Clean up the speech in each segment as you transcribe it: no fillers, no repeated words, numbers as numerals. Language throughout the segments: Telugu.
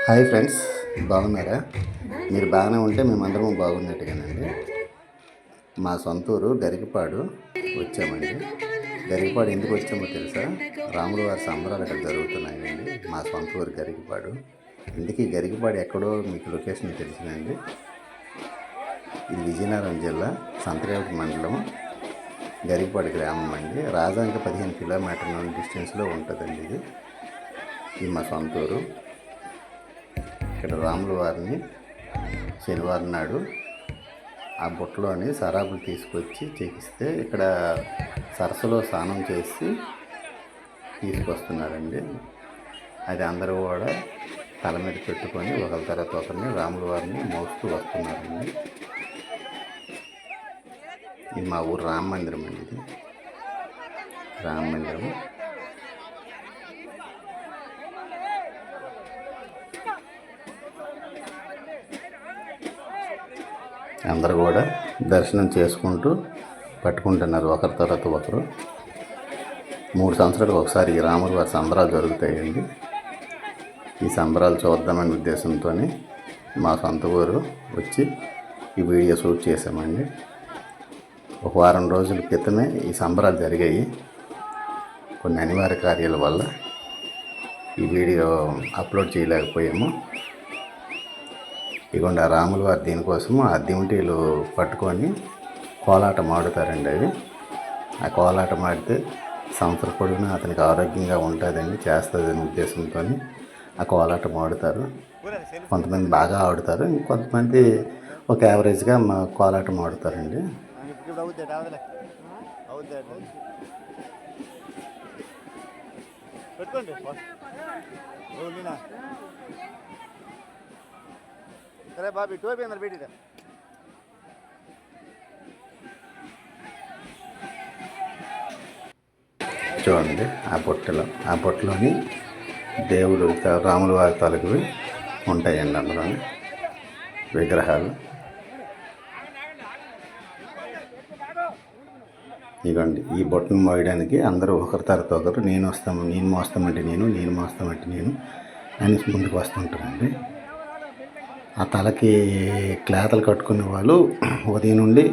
హాయ్ ఫ్రెండ్స్, బాగున్నారా? మీరు బాగానే ఉంటే మేమందరం బాగున్నట్టుగానండి. మా సొంతూరు గరికపాడు వచ్చామండి. గరికపాడు ఎందుకు వచ్చామో తెలుసా? రాముల వారి సంబరాలు ఇక్కడ జరుగుతున్నాయండి. మా సొంతూరు గరికపాడు. ఇందుకీ గరికపాడు ఎక్కడో మీకు లొకేషన్ తెలిసిందండి. ఇది విజయనగరం జిల్లా సంతరేవటి మండలం గరికపాడు గ్రామం అండి. రాజానికి 15 కిలోమీటర్ల డిస్టెన్స్లో ఉంటుందండి. ఇది మా సొంతూరు. ఇక్కడ రాముల వారిని శనివారం నాడు ఆ బుట్టలోని సరాబులు తీసుకొచ్చి చెక్కిస్తే ఇక్కడ సరస్సులో స్నానం చేసి తీసుకొస్తున్నారండి. అది అందరూ కూడా తల మీద పెట్టుకొని ఒకరి తర్వాత ఒకరిని రాముల వారిని మోస్తూ వస్తున్నారండి. ఇది మా ఊరు రామ మందిరం అండి. ఇది రామ మందిరం. అందరూ కూడా దర్శనం చేసుకుంటూ పట్టుకుంటున్నారు ఒకరి తర్వాత ఒకరు. 3 సంవత్సరాలకు ఒకసారి ఈ రాముల వారి సంబరాలు జరుగుతాయండి. ఈ సంబరాలు చూద్దామనే ఉద్దేశంతో మా సొంత ఊరు వచ్చి ఈ వీడియో షూట్ చేసామండి. ఒక వారం రోజుల క్రితమే ఈ సంబరాలు జరిగాయి. కొన్ని అనివార్య కార్యాల వల్ల ఈ వీడియో అప్లోడ్ చేయలేకపోయాము. ఇదిగోండి ఆ రాముల వారి దీనికోసము ఆ దిమిటీలు పట్టుకొని కోలాటం ఆడుతారండి. అవి ఆ కోలాటం ఆడితే సంవత్సరం పొడిగినా అతనికి ఆరోగ్యంగా ఉంటుందండి, చేస్తుందని ఉద్దేశంతో ఆ కోలాటం ఆడుతారు. కొంతమంది బాగా ఆడుతారు, ఇంకొంతమంది ఒక యావరేజ్గా మా కోలాటం ఆడుతారండి. సరే బాబీ టోపీ అందరు పెట్టిదా. చూడండి ఆ పొట్టలోని దేవుడు రాముల వారి తాలూకువి ఉంటాయండి. అందులోని విగ్రహాలు. ఇదిగోండి ఈ బొట్టును మోయడానికి అందరూ ఒకరి తర్వాత ఒకరు నేను మోస్తామంటే నేను అని ముందుకు వస్తుంటారండి. ఆ తలకి క్లాతలు కట్టుకునే వాళ్ళు ఉదయం నుండి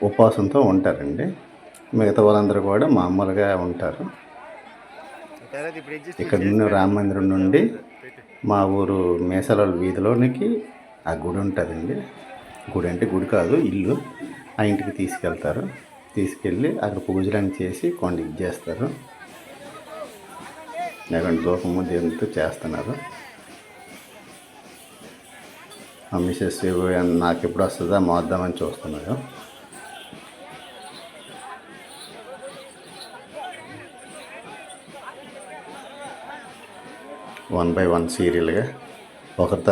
ఉపవాసంతో ఉంటారండి. మిగతా వాళ్ళందరూ కూడా మామూలుగా ఉంటారు. ఇక్కడ నుండి రామ మందిరం నుండి మా ఊరు మేసల వీధిలోనికి ఆ గుడి ఉంటుందండి. గుడి అంటే గుడి కాదు, ఇల్లు. ఆ ఇంటికి తీసుకెళ్తారు. తీసుకెళ్ళి అక్కడ పూజలను చేసి కొండ ఇచ్చేస్తారు. లేకుంటే దూపము దేవునితో చేస్తున్నారు. ఆ మిసెస్ నాకు ఎప్పుడు వస్తుందా మోద్దామని చూస్తున్నారు. వన్ బై వన్ సీరియల్గా ఒకరి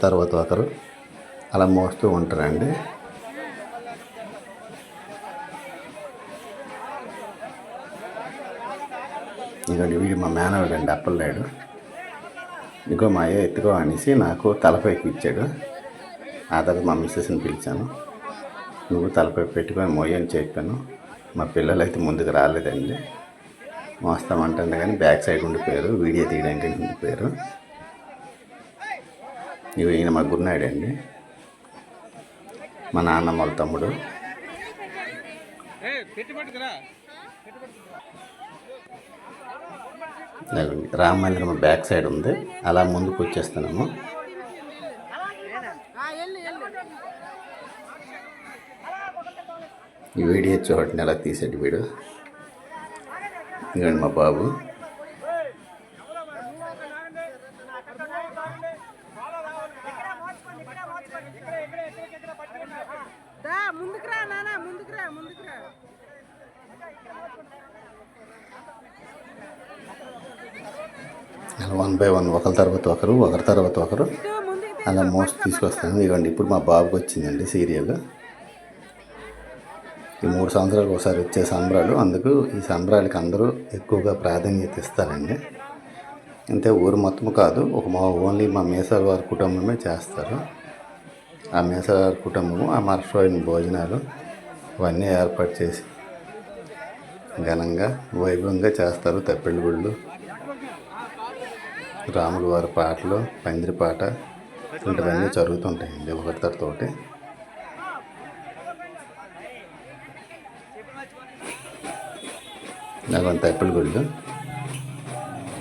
తర్వాత ఒకరు అలా మోస్తూ ఉంటారండి. ఇదిగోండి వీడు మా మేనవాడు అండి, అప్పలనాయుడు. ఇంకో మా అయ్య ఎత్తుకో అనేసి నాకు తలపైకి ఇచ్చాడు. ఆ తర్వాత మా మిస్సెస్ని పిలిచాను. నువ్వు తలపై పెట్టుకొని మోయని చెప్పాను. మా పిల్లలు అయితే ముందుకు రాలేదండి. మోస్తామంటుంది కానీ బ్యాక్ సైడ్ ఉండిపోయారు, వీడియో తీయడానికి ఉండిపోయారు. ఇవి ఈయన మా గురునాయుడు అండి, మా నాన్నమ్మ వాళ్ళ తమ్ముడు. రామ మందిరం బ్యాక్ సైడ్ ఉంది, అలా ముందుకు వచ్చేస్తున్నాము. ఈ వీడియో చూడండి ఎలా తీసాడు వీడు. ఇదిగోండి మా బాబు. అలా 1 బై 1 ఒకరి తర్వాత ఒకరు అలా మోస్ట్ తీసుకొస్తాను. ఇదిగోండి ఇప్పుడు మా బాబుకి వచ్చిందండి సీరియల్. ఈ 3 సంవత్సరాలకు ఒకసారి వచ్చే సంబరాలు. అందుకు ఈ సంబరాలకి అందరూ ఎక్కువగా ప్రాధాన్యత ఇస్తారండి. అంతే ఊరు మొత్తం కాదు, ఓన్లీ మా మేసాల వారి కుటుంబమే చేస్తారు. ఆ మేసాల వారి కుటుంబము ఆ మర్చిపోయిన భోజనాలు అవన్నీ ఏర్పాటు చేసి ఘనంగా వైభవంగా చేస్తారు. తప్పెళ్ళ గుళ్ళు, రాముల వారి పాటలు, పందిరి పాట ఇటువంటివన్నీ జరుగుతుంటాయండి ఒకటి తర్వాత ఒకటి. నాకంత ఎప్పుడు గుళ్ళు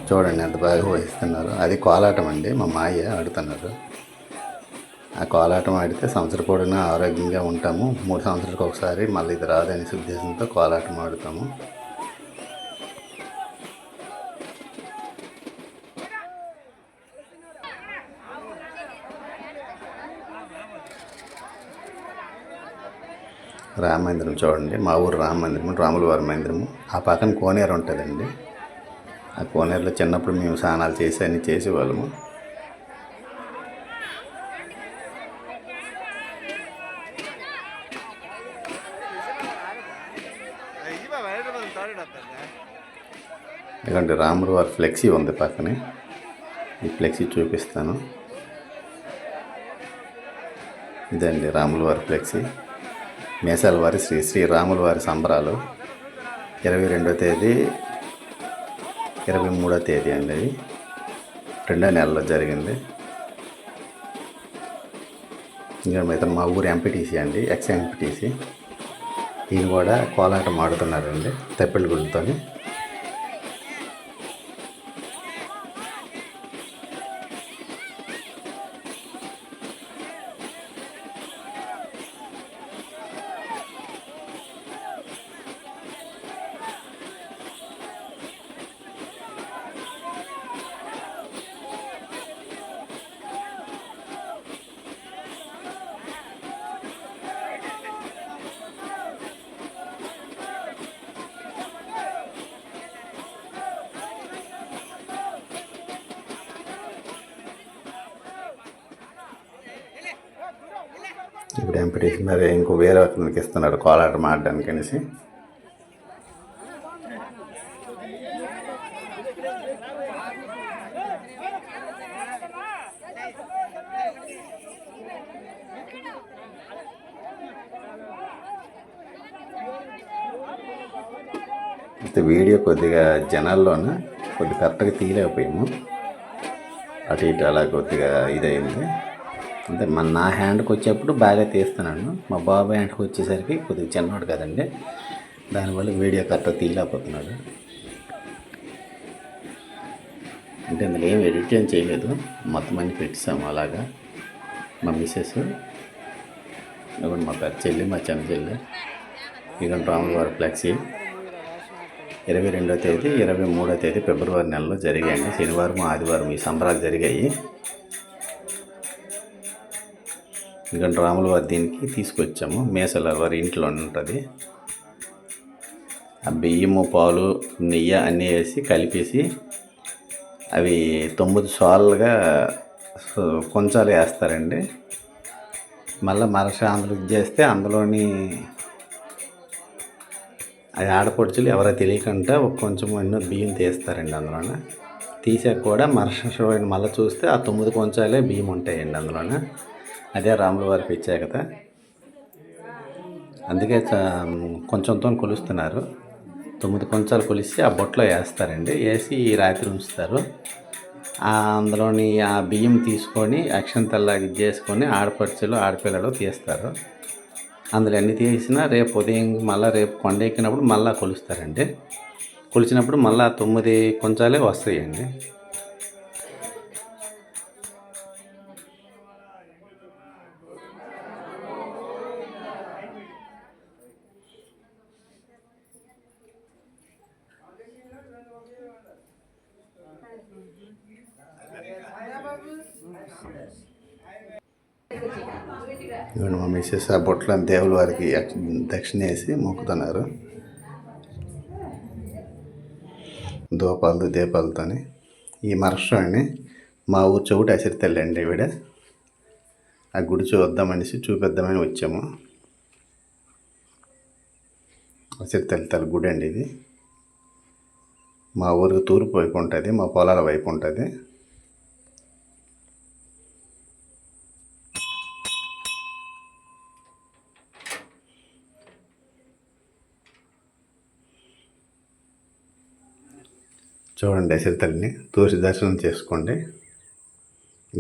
చూడండి ఎంత బాగా వహిస్తున్నారు. అది కోలాటం అండి, మా మాయ ఆడుతున్నారు. ఆ కోలాటం ఆడితే సంవత్సరం పొడినా ఆరోగ్యంగా ఉంటాము. 3 సంవత్సరాలకు ఒకసారి మళ్ళీ ఇది రాదనే ఉద్దేశంతో కోలాటం ఆడుతాము. రామ మందిరం చూడండి, మా ఊరు రామ మందిరం, రాముల వారి మందిరము. ఆ పక్కన కోనేరు ఉంటుందండి. ఆ కోనేరులో చిన్నప్పుడు మేము స్నానాలు చేసి అన్నీ చేసేవాళ్ళము. ఎందుకంటే రాముల వారి ఫ్లెక్సీ ఉంది పక్కనే, ఈ ఫ్లెక్సీ చూపిస్తాను. ఇదండి రాముల వారి ఫ్లెక్సీ. మేసాల వారి శ్రీ రాముల వారి సంబరాలు 22వ తేదీ 23వ తేదీ అండి. అది 2వ నెలలో జరిగింది. ఇంకా మిగతా మా ఊరు ఎంపీటీసీ అండి, ఎక్స్ ఎంపీటీసీ. ఈయన కూడా కోలాటం ఆడుతున్నారండి తెప్పిళ్ళ గుళ్ళతో. ఇప్పుడు ఎంపీటీసీ మరి ఇంకో వేరే అతనికి ఇస్తున్నారు కోలాటం ఆడడానికి అనేసి. అయితే వీడియో కొద్దిగా జనాల్లోన కొద్దిగా కరెక్ట్గా తీయలేకపోయాము. అటు ఇటు అలా కొద్దిగా ఇదైంది. అంటే నా హ్యాండ్కి వచ్చేప్పుడు బాగా తీస్తున్నాను. మా బాబాయ్ హ్యాండ్కి వచ్చేసరికి కొద్దిగా చిన్నవాడు కదండి, దానివల్ల వీడియో కరెక్ట్గా తీయలేకపోతున్నాడు. అంటే అందులో ఏం ఎడిట్ ఏం చేయలేదు, మొత్తం అన్ని పెట్టేసాము అలాగా. మా మిస్సెస్ ఇప్పుడు మా పెద్ద చెల్లి, మా చిన్న చెల్లి. ఇక రాముల వారి ఫ్లెక్సీ 22వ తేదీ 23వ తేదీ ఫిబ్రవరి నెలలో జరిగాయండి. శనివారం ఆదివారం ఈ సంబరాలు జరిగాయి. ఇక రాముల వారి దీనికి తీసుకొచ్చాము. మేసల వారి ఇంట్లో ఉంటుంది. ఆ బియ్యము, పాలు, నెయ్యి అన్నీ వేసి కలిపేసి అవి 9 సార్లుగా కొంచాలు వేస్తారండి. మళ్ళీ అందులో చేస్తే అందులోని అది ఆడపడుచులు ఎవరో తెలియకుండా కొంచెం ఎన్నో బియ్యం తీస్తారండి. అందులోన తీసాక కూడా మళ్ళీ చూస్తే ఆ 9 కొంచాలే బియ్యం ఉంటాయండి అందులోన. అదే రాముల వారి ప్రత్యేకత. అందుకే కొంచెంతో కొలుస్తున్నారు. 9 కొంచాలు కొలిసి ఆ బొట్లో వేస్తారండి. వేసి రాత్రి ఉంచుతారు. అందులోని ఆ బియ్యం తీసుకొని అక్షంతల్లాగా ఇది చేసుకొని ఆడపడుచులు, ఆడపిల్లలు తీస్తారు. అందులో అన్నీ తీసినా రేపు ఉదయం మళ్ళీ రేపు కొండ ఎక్కినప్పుడు మళ్ళీ కొలుస్తారండి. కొలిచినప్పుడు మళ్ళీ 9 కొంచాలే వస్తాయండి. ఇవన్నీ మా మిస్సెస్ ఆ బొట్లను దేవుల వారికి దక్షిణ వేసి మొక్కుతున్నారు దీపాలతోని. ఈ మరక్షాన్ని మా ఊరు చౌటి అసిరి తల్లి అండి. ఈవిడ ఆ గుడి చూపిద్దామని వచ్చాము. అసిరి తల్లి గుడి అండి ఇది. మా ఊరికి తూర్పు వైపు ఉంటుంది, మా పొలాల వైపు ఉంటుంది. చూడండి అసిరితల్లిని తూర్చి దర్శనం చేసుకోండి.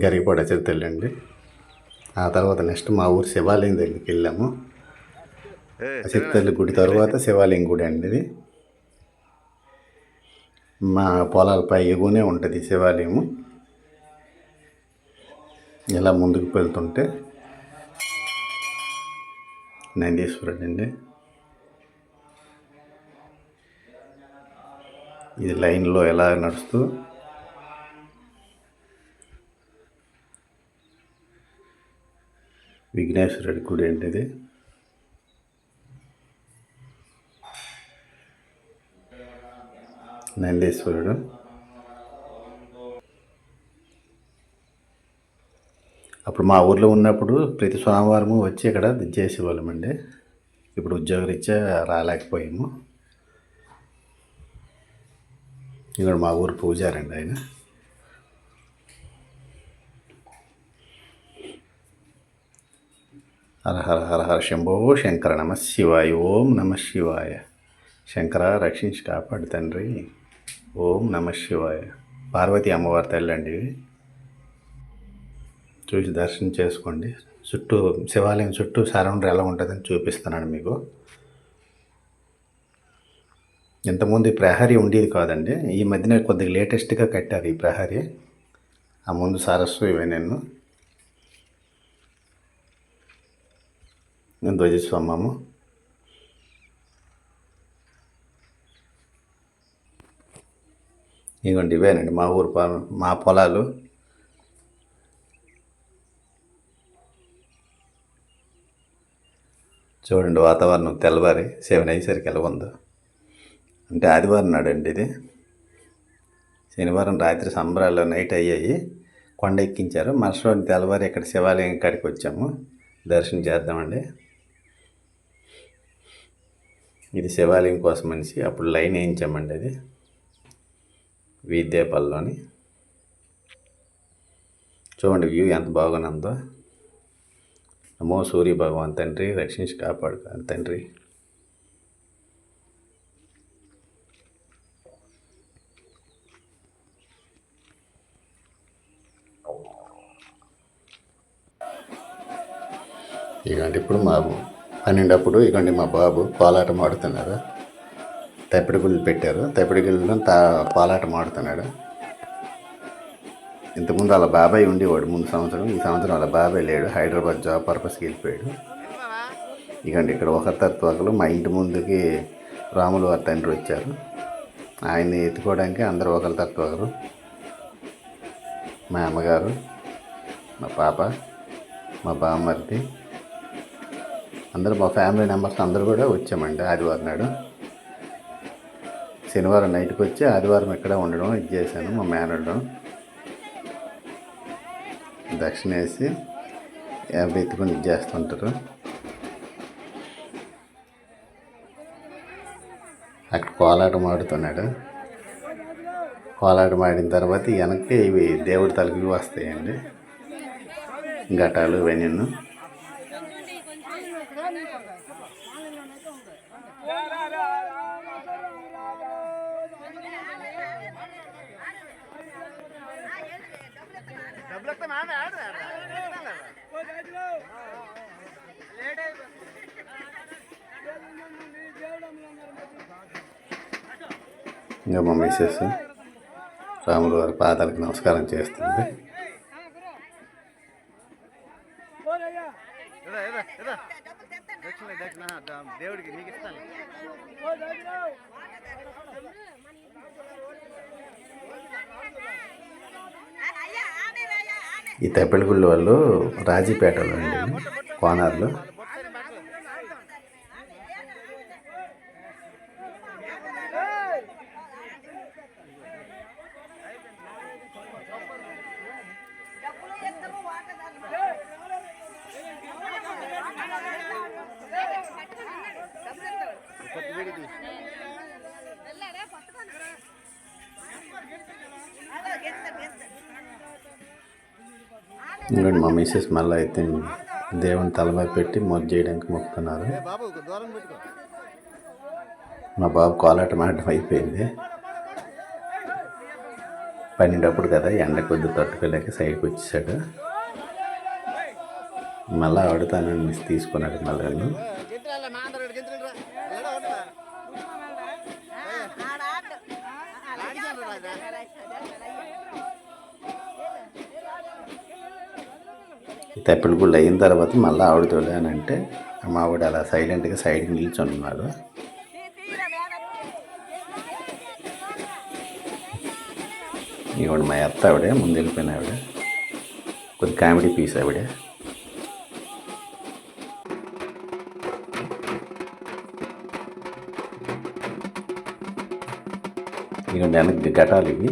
గరికపాడు అసిరితల్లి అండి. ఆ తర్వాత నెక్స్ట్ మా ఊరు శివాలయం దగ్గరికి వెళ్ళాము. అసిరితల్లి గుడి తర్వాత శివాలయం గుడి అండి ఇది. మా పొలాలపై ఎగునే ఉంటుంది శివాలయము. ఇలా ముందుకు వెళ్తుంటే నందీశ్వరుడు అండి. ఇది లైన్లో ఎలా నడుస్తూ విఘ్నేశ్వరుడి గుడి అండి ఇది. నందీశ్వరుడు. అప్పుడు మా ఊర్లో ఉన్నప్పుడు ప్రతి సోమవారము వచ్చి ఇక్కడ చేసేవాళ్ళమండి. ఇప్పుడు ఉద్యోగరీత్యా రాలేకపోయాము. ఇక్కడ మా ఊరు పూజారండి ఆయన. హర హర హర హర శంభో శంకర నమ శివాయ. ఓం నమ శివాయ. శంకర రక్షించి కాపాడు తండ్రి. ఓం నమ శివాయ. పార్వతీ అమ్మవారి తల్లి అండి. చూసి దర్శనం చేసుకోండి. చుట్టూ శివాలయం చుట్టూ సరౌండర్ ఎలా ఉంటుందని చూపిస్తున్నాను మీకు. ఇంతకుముందు ఈ ప్రహరీ ఉండేది కాదండి. ఈ మధ్యన కొద్దిగా లేటెస్ట్గా కట్టారు ఈ ప్రహరీ. ఆ ముందు సరస్సు ఇవే నేను ధ్వజస్వామము. ఇదిగోండి ఇవేనండి మా ఊరు మా పొలాలు. చూడండి వాతావరణం తెల్లవారి 7 అయ్యేసరికి ఎలా ఉందో. అంటే ఆదివారం నాడండి ఇది. శనివారం రాత్రి సంబరాలు నైట్ అయ్యాయి, కొండ ఎక్కించారు. మరుసటి తెల్లవారి ఇక్కడ శివాలయం కాడికి వచ్చాము, దర్శనం చేద్దామండి. ఇది శివాలయం కోసం మనిషి అప్పుడు లైన్ వేయించామండి. అది వీద్యాపల్లిలోని. చూడండి వ్యూ ఎంత బాగుందో. నమో సూర్య భగవాన్ తండ్రి, రక్షించి కాపాడు తండ్రి. ఇకండి ఇప్పుడు మా 12 అప్పుడు ఇకండి మా బాబు పాలాటం ఆడుతున్నారు. తప్పిడి గుళ్ళు పెట్టారు. తప్పిడి గుళ్ళలో పాలాటం ఆడుతున్నాడు. ఇంతకుముందు వాళ్ళ బాబాయ్ ఉండేవాడు ముందు సంవత్సరం. ఈ సంవత్సరం వాళ్ళ బాబాయ్ లేడు, హైదరాబాద్ జాబ్ పర్పస్కి వెళ్ళిపోయాడు. ఇకండి ఇక్కడ ఒకరి తత్వకులు మా ఇంటి ముందుకి రాములు వారి తండ్రి వచ్చారు. ఆయన్ని ఎత్తుకోవడానికి అందరూ ఒకరి తత్వకులు. మా అమ్మగారు, మా పాప, మా బామ్మర్ది, అందరూ మా ఫ్యామిలీ మెంబర్స్ అందరూ కూడా వచ్చామండి. ఆదివారం నాడు శనివారం నైట్కి వచ్చి ఆదివారం ఇక్కడ ఉండడం ఇది చేశాను. మా మేనడం దక్షిణ వేసి ఎత్తుకొని ఇది చేస్తుంటారు. అక్కడ కోలాటం ఆడుతున్నాడు. కోలాటం ఆడిన తర్వాత వెనక్కి ఇవి దేవుడి తలుపులు వస్తాయండి, ఘటాలు ఇవన్నీ. ఇంకా మా మిస్సెస్ రాములు వారి పాదాలకు నమస్కారం చేస్తుంది. దేవుడికి నీకు ఇస్తాను. ఈ తెప్పెళ్ళగుళ్ళు వాళ్ళు రాజీపేటలో అండి, కోనార్లో. ఇంకోటి మా మిస్సెస్ మళ్ళీ అయితే దేవుని తలపై పెట్టి మొదలు చేయడానికి మొక్కుతున్నారు. మా బాబు కోలాటం ఆడటం అయిపోయింది. పన్నెండప్పుడు కదా ఎండ కొద్ది తట్టుకోలేక సైడ్కి వచ్చేసాడు. మళ్ళీ ఆడుతానని తీసుకున్నాడు మళ్ళీ. తెప్పలు గుళ్ళు అయిన తర్వాత మళ్ళీ ఆవిడతోలే అని అంటే మా ఆవిడ అలా సైలెంట్గా సైడ్కి నిల్చొని ఉన్నాడు. ఇవాడు మా అత్త ఆవిడే ముందు వెళ్ళిపోయిన ఆవిడ కొద్ది కామెడీ పీస్ ఆవిడే. ఇక వెనక్కి ఘటాలు ఇవి.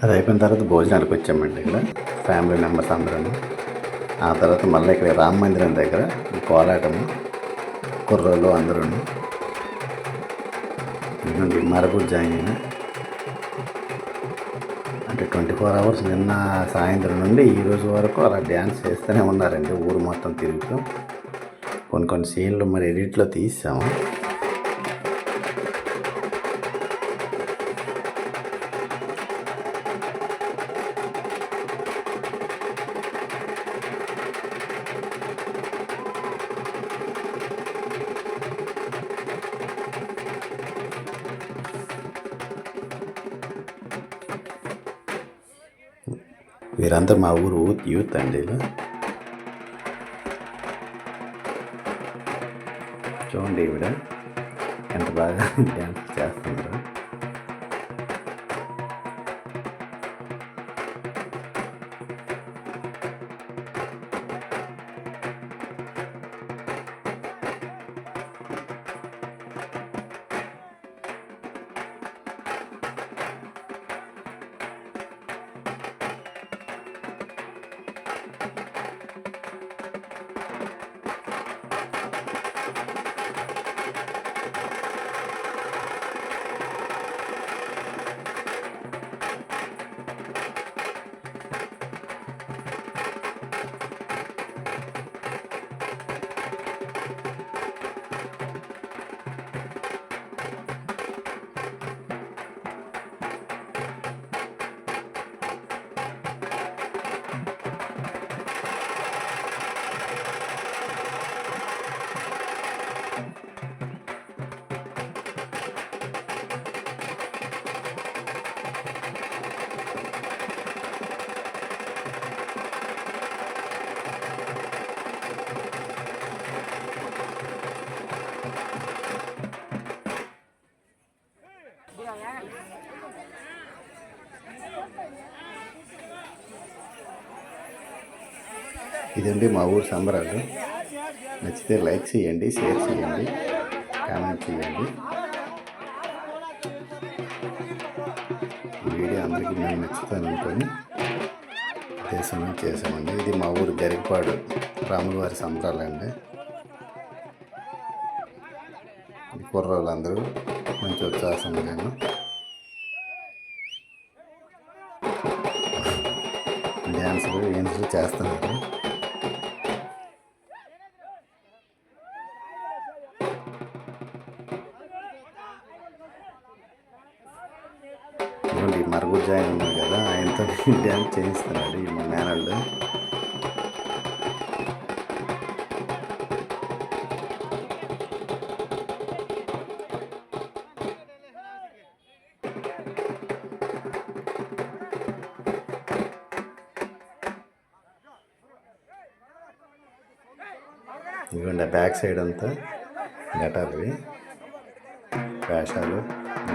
అది అయిపోయిన తర్వాత భోజనాలకు వచ్చామండి ఇక్కడ ఫ్యామిలీ మెంబర్స్ అందరూ. ఆ తర్వాత మళ్ళీ ఇక్కడ రామ మందిరం దగ్గర కోలాటము కుర్రోళ్ళు అందరూ ఇదిగోండి మరపూర్ జాయిన్ అయినా. అంటే 24 hours నిన్న సాయంత్రం నుండి ఈరోజు వరకు అలా డ్యాన్స్ చేస్తూనే ఉన్నారండి ఊరు మొత్తం తిరుగుతూ. కొన్ని సీన్లు మరి ఎడిట్లో తీసాము. వీరంతా మా ఊరు యూత్ అండి. ఇలా చూడండి ఈవిడ ఎంత బాగా డ్యాన్స్ చేస్తుంటారు. ఇదండి మా ఊరు సంబరాలు. నచ్చితే లైక్ చేయండి, షేర్ చేయండి, కామెంట్ చేయండి. ఈ వీడియో అందరికీ మేము నచ్చుతాను అనుకొని దేశంలో చేసామండి. ఇది మా ఊరు గరికపాడు రాముల వారి సంబరాలండి. కుర్రోళ్ళందరూ మంచి ఉత్సాహంగా నేను డ్యాన్సులు ఏన్సులు చేస్తున్నారు. ఇదిగోండి మరుగుజ్జు ఆయన ఉన్నారు కదా, ఆయనతో డ్యాన్స్ చేయిస్తున్నాడు ఈ మా మేనళ్ళు. ఇదిగోండి బ్యాక్ సైడ్ అంతా ఘటాలు, వేషాలు,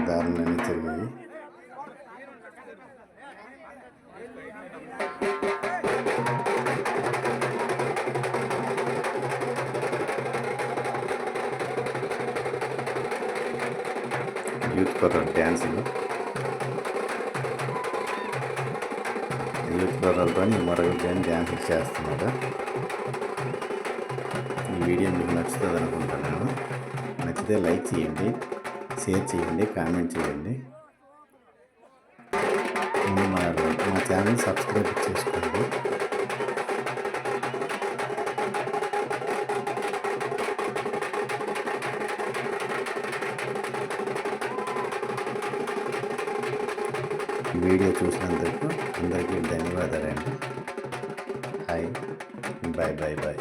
దారులన్నీ తిరిగాయి. యూత్ కుర్రాడు డ్యాన్సులు, యూత్ కుర్రాలతో మరొక డ్యాన్సులు చేస్తున్నాడు. ఈ వీడియో మీకు నచ్చుతుంది అనుకుంటున్నాను. నచ్చితే లైక్ చేయండి, షేర్ చేయండి, కామెంట్ చేయండి. మా ఛానల్ సబ్స్క్రైబ్ చేసుకోండి. ఈ వీడియో చూసినందుకు అందరికీ ధన్యవాదాలండి. Hi, bye bye bye.